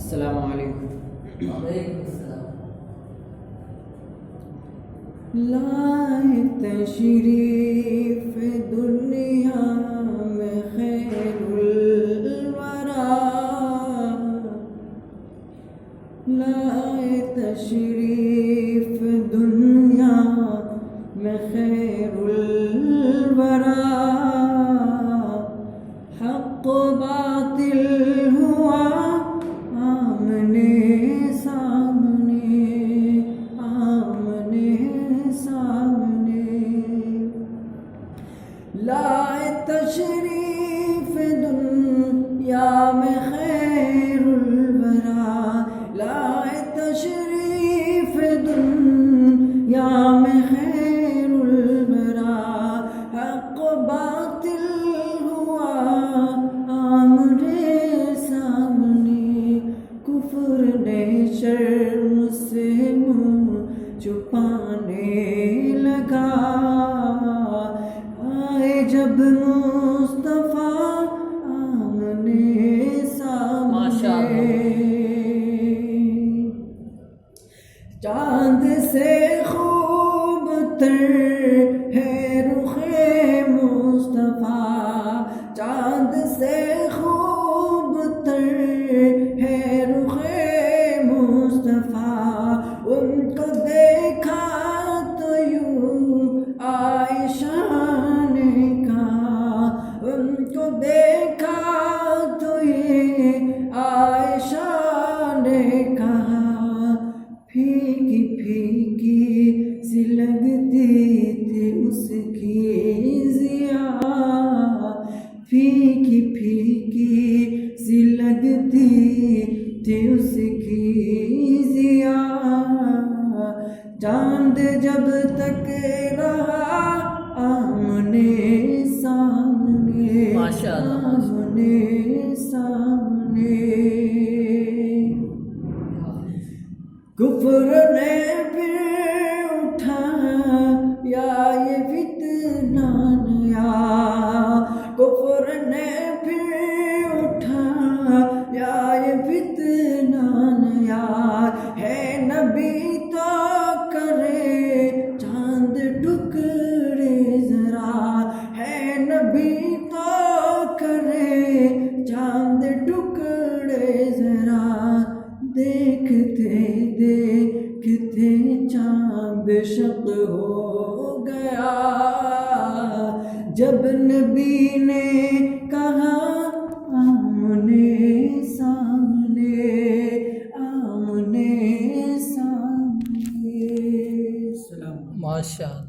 السلام علیکم. وعلیکم السلام. لائے تشریف دنیا میں خیر الورا، لائے تشریف دنیا میں خیر الورا، حق و باطل ہوا آمنے سامنے، آمنے سامنے. لائے تشریف دنیا میں خیر الورا، لائے تشریف دنیا میں خیر الورا، حق و باطل ہوا آمنے سامنے. کفر نے شرم سے منہ چھپانے لگا، آئے جب مصطفیٰ آمنے سامنے. چاند سے خوب تر ہے رخ مصطفیٰ، چاند سے خوب تر ہے رخ مصطفیٰ. ان کو دیکھا تو یوں عائشہ نے کہا، ان کو دیکھا تو یہ عائشہ نے کہا. پھیکی پھیکی سی لگتی تھی اس کی ضیا، پھیکی پھیکی سی لگتی تھی اس کی ضیا. چاند جب تک رہا آمنے سامنے، آمنے سامنے. کفر نے پھر اٹھایا یہ فتنہ نیا، کفر نے پھر اٹھایا یہ فتنہ نیا. ہے نبی تو کرے چاند ٹکڑے ذرا، ہے نبی تو کرے چاند ٹکڑے ذرا. دیکھتے دیکھتے چاند شق ہو گیا، جب نبی نے کہا آمنے سامنے، آمنے سامنے. ماشاء اللہ.